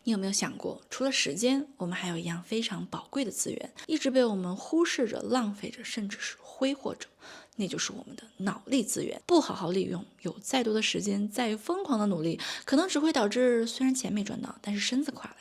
你有没有想过，除了时间，我们还有一样非常宝贵的资源，一直被我们忽视着、浪费着，甚至是挥霍着，那就是我们的脑力资源。不好好利用，有再多的时间，再疯狂的努力，可能只会导致虽然钱没赚到，但是身子垮了呀。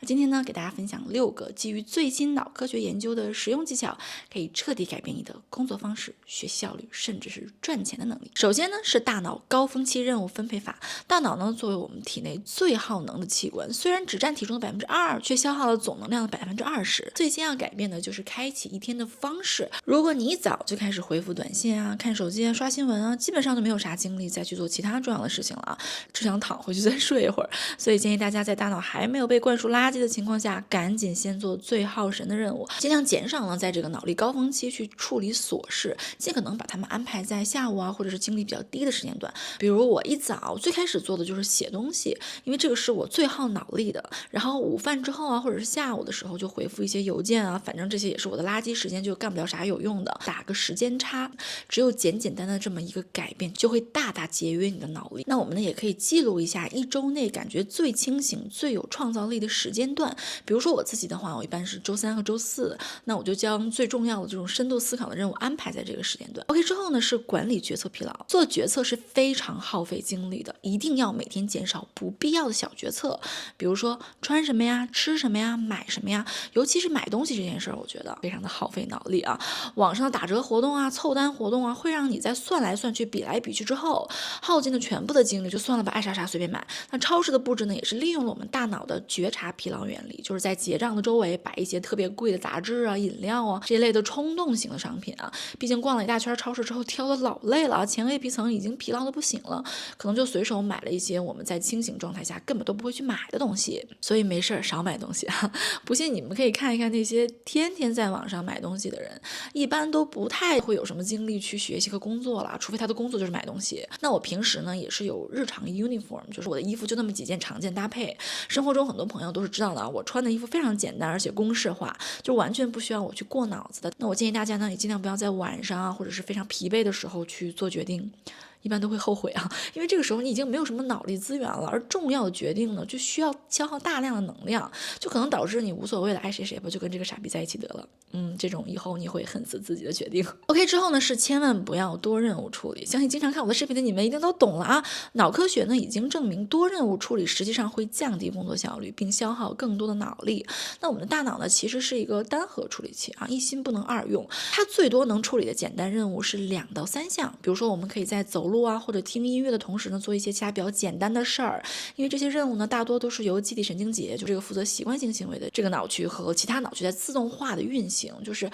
今天呢，给大家分享6个基于最新脑科学研究的实用技巧，可以彻底改变你的工作方式、学习效率，甚至是赚钱的能力。首先呢，是大脑高峰期任务分配法。大脑呢，作为我们体内最耗能的器官，虽然只占体重的2%，却消耗了总能量的20%。最先要改变的就是开启一天的方式。如果你一早就开始回复短信啊、看手机啊、刷新闻啊，基本上就没有啥精力再去做其他重要的事情了啊，只想躺回去再睡一会儿。所以建议大家在大脑还没有被灌输垃圾的情况下，赶紧先做最耗神的任务，尽量减少呢在这个脑力高峰期去处理琐事，尽可能把它们安排在下午啊，或者是精力比较低的时间段。比如我一早最开始做的就是写东西，因为这个是我最耗脑力的。然后午饭之后啊，或者是下午的时候就回复一些邮件啊，反正这些也是我的垃圾时间，就干不了啥有用的，打个时间差。只有简简单的这么一个改变，就会大大节约你的脑力。那我们呢也可以记录一下一周内感觉最清醒、最有创造力的时间段。比如说我自己的话，我一般是周3和周4，那我就将最重要的这种深度思考的任务安排在这个时间段。OK 之后呢，是管理决策疲劳。做决策是非常耗费精力的，一定要每天减少不必要的小决策，比如说穿什么呀、吃什么呀、买什么呀，尤其是买东西这件事儿，我觉得非常的耗费脑力啊。网上的打折活动啊、凑单活动啊，会让你在算来算去、比来比去之后，耗尽了全部的精力，就算了吧，爱啥啥随便买。那超市的布置呢，也是利用了我们大脑的觉察疲劳原理，就是在结账的周围摆一些特别贵的杂志啊、饮料啊这一类的冲动型的商品啊。毕竟逛了一大圈超市之后，挑的老累了，前额叶皮层已经疲劳的不行了，可能就随手买了一些我们在清醒状态下根本都不会去买的东西。所以没事儿少买东西啊！不信你们可以看一看那些天天在网上买东西的人，一般都不太会有什么精力去学习和工作了，除非他的工作就是买东西。那我平时呢也是有日常 uniform， 就是我的衣服就那么几件常见搭配。生活中很多朋友都是知道的，我穿的衣服非常简单，而且公式化，就完全不需要我去过脑子的。那我建议大家呢，也尽量不要在晚上啊，或者是非常疲惫的时候去做决定。一般都会后悔啊，因为这个时候你已经没有什么脑力资源了，而重要的决定呢，就需要消耗大量的能量，就可能导致你无所谓的爱谁谁吧，就跟这个傻逼在一起得了。这种以后你会恨死自己的决定。OK 之后呢，是千万不要多任务处理，相信经常看我的视频的你们一定都懂了啊。脑科学呢已经证明，多任务处理实际上会降低工作效率，并消耗更多的脑力。那我们的大脑呢，其实是一个单核处理器啊，一心不能二用，它最多能处理的简单任务是2到3项。比如说，我们可以在走路啊或者听音乐的同时呢，做一些其他比较简单的事儿，因为这些任务呢，大多都是由基底神经节，就这个负责习惯性行为的这个脑区和其他脑区在自动化的运行，就是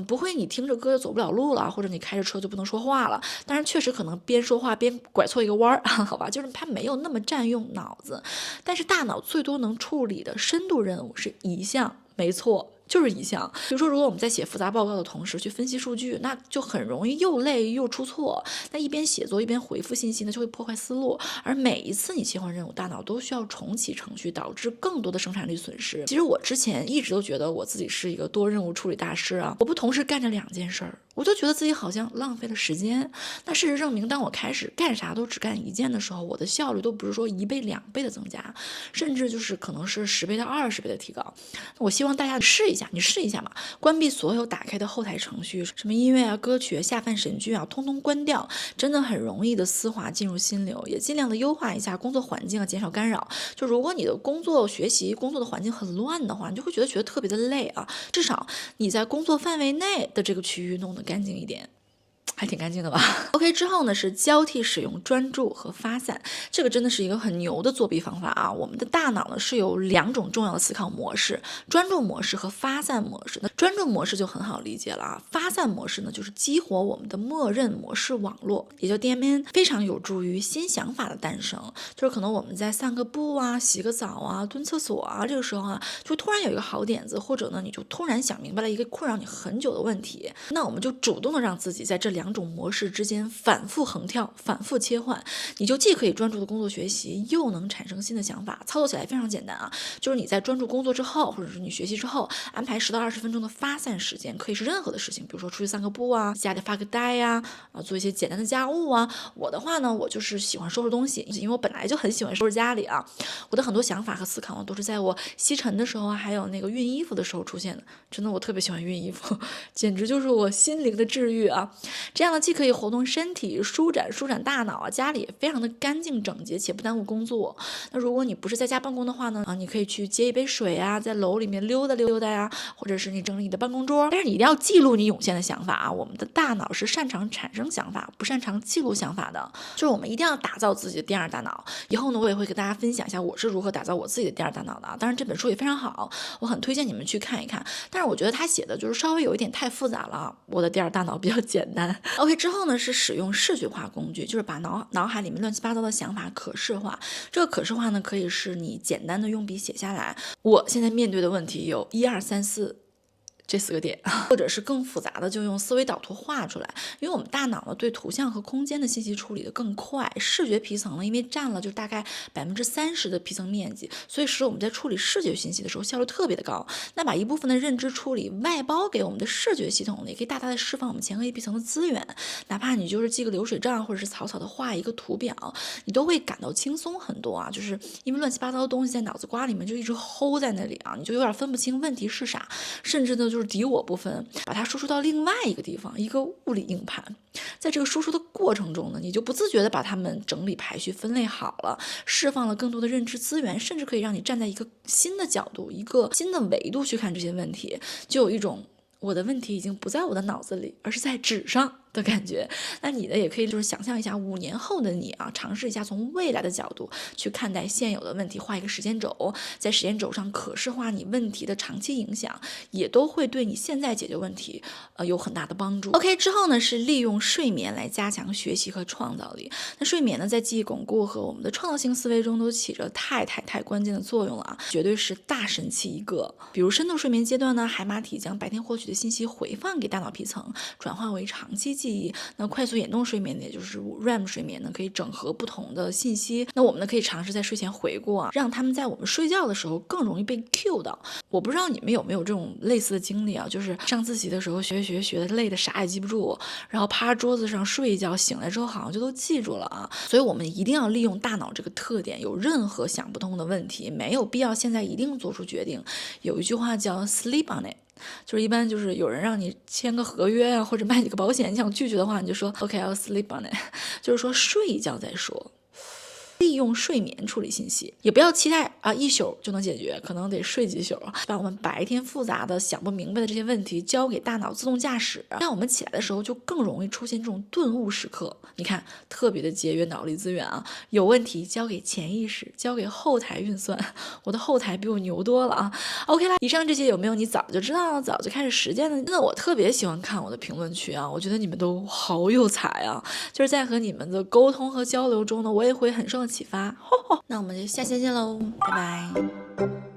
不会你听着歌就走不了路了，或者你开着车就不能说话了。当然，确实可能边说话边拐错一个弯儿，好吧，就是它没有那么占用脑子。但是大脑最多能处理的深度任务是1项，没错。就是1项，比如说，如果我们在写复杂报告的同时去分析数据，那就很容易又累又出错。那一边写作一边回复信息呢，就会破坏思路。而每一次你切换任务，大脑都需要重启程序，导致更多的生产力损失。其实我之前一直都觉得我自己是一个多任务处理大师啊，我不同时干着2件事儿，我就觉得自己好像浪费了时间。那事实证明，当我开始干啥都只干1件的时候，我的效率都不是说1倍2倍的增加，甚至就是可能是10倍到20倍的提高。我希望大家试一下，你试一下嘛，关闭所有打开的后台程序，什么音乐啊、歌曲啊、下饭神剧啊，通通关掉，真的很容易的丝滑进入心流。也尽量的优化一下工作环境啊，减少干扰。就如果你的工作、学习、工作的环境很乱的话，你就会觉得特别的累啊。至少你在工作范围内的这个区域弄得干净一点。还挺干净的吧？OK 之后呢，是交替使用专注和发散，这个真的是一个很牛的作弊方法啊！我们的大脑呢是有2种重要的思考模式，专注模式和发散模式。那专注模式就很好理解了啊，发散模式呢就是激活我们的默认模式网络，也就 DMN， 非常有助于新想法的诞生。就是可能我们在散个步啊、洗个澡啊、蹲厕所啊，这个时候啊，就突然有一个好点子，或者呢你就突然想明白了一个困扰你很久的问题，那我们就主动的让自己在这2两种模式之间反复横跳、反复切换，你就既可以专注的工作学习，又能产生新的想法。操作起来非常简单啊，就是你在专注工作之后，或者是你学习之后，安排10到20分钟的发散时间，可以是任何的事情，比如说出去散个步啊，家里发个呆呀，做一些简单的家务啊。我的话呢，我就是喜欢收拾东西，因为我本来就很喜欢收拾家里啊。我的很多想法和思考呢，都是在我吸尘的时候啊，还有那个熨衣服的时候出现的。真的，我特别喜欢熨衣服，简直就是我心灵的治愈啊！这样呢，既可以活动身体、舒展大脑啊，家里也非常的干净整洁，且不耽误工作。那如果你不是在家办公的话呢，你可以去接一杯水啊，在楼里面溜达溜达呀，或者是你整理你的办公桌。但是你一定要记录你涌现的想法啊！我们的大脑是擅长产生想法，不擅长记录想法的。就是我们一定要打造自己的第二大脑。以后呢，我也会给大家分享一下我是如何打造我自己的第二大脑的啊。当然这本书也非常好，我很推荐你们去看一看。但是我觉得他写的就是稍微有一点太复杂了，我的第二大脑比较简单。OK， 之后呢是使用视觉化工具，就是把脑海里面乱七八糟的想法可视化。这个可视化呢，可以是你简单的用笔写下来，我现在面对的问题有1、2、3、4。这4个点，或者是更复杂的，就用思维导图画出来。因为我们大脑呢对图像和空间的信息处理的更快，视觉皮层呢因为占了就大概30%的皮层面积，所以使我们在处理视觉信息的时候效率特别的高。那把一部分的认知处理外包给我们的视觉系统呢，也可以大大的释放我们前额叶皮层的资源。哪怕你就是记个流水账，或者是草草的画一个图表，你都会感到轻松很多啊！就是因为乱七八糟的东西在脑子瓜里面就一直 hold 在那里啊，你就有点分不清问题是啥，甚至呢就是敌我不分，把它输出到另外一个地方，一个物理硬盘。在这个输出的过程中呢，你就不自觉的把它们整理、排序、分类好了，释放了更多的认知资源，甚至可以让你站在一个新的角度、一个新的维度去看这些问题，就有一种我的问题已经不在我的脑子里，而是在纸上的感觉。那你呢，也可以就是想象一下5年后的你啊，尝试一下从未来的角度去看待现有的问题，画一个时间轴，在时间轴上可视化你问题的长期影响，也都会对你现在解决问题有很大的帮助。OK， 之后呢是利用睡眠来加强学习和创造力。那睡眠呢，在记忆巩固和我们的创造性思维中都起着太关键的作用了啊，绝对是大神器一个。比如深度睡眠阶段呢，海马体将白天获取的信息回放给大脑皮层，转化为长期记忆。那快速眼动睡眠呢，也就是 REM 睡眠呢，可以整合不同的信息。那我们呢可以尝试在睡前回顾啊，让他们在我们睡觉的时候更容易被 cue 到。我不知道你们有没有这种类似的经历啊，就是上自习的时候学的累的啥也记不住，然后趴桌子上睡一觉，醒来之后好像就都记住了啊。所以我们一定要利用大脑这个特点，有任何想不通的问题，没有必要现在一定做出决定。有一句话叫 sleep on it，就是一般就是有人让你签个合约啊，或者卖你个保险，你想拒绝的话，你就说 OK，I'll sleep on it， 就是说睡一觉再说。利用睡眠处理信息，也不要期待啊1宿就能解决，可能得睡几宿，把我们白天复杂的想不明白的这些问题交给大脑自动驾驶，让我们起来的时候就更容易出现这种顿悟时刻。你看，特别的节约脑力资源啊！有问题交给潜意识，交给后台运算，我的后台比我牛多了啊。OK 啦，以上这些有没有你早就知道、早就开始实践的？真的，我特别喜欢看我的评论区啊，我觉得你们都好有才啊！就是在和你们的沟通和交流中呢，我也会很受启发。那我们就下期见喽，拜拜。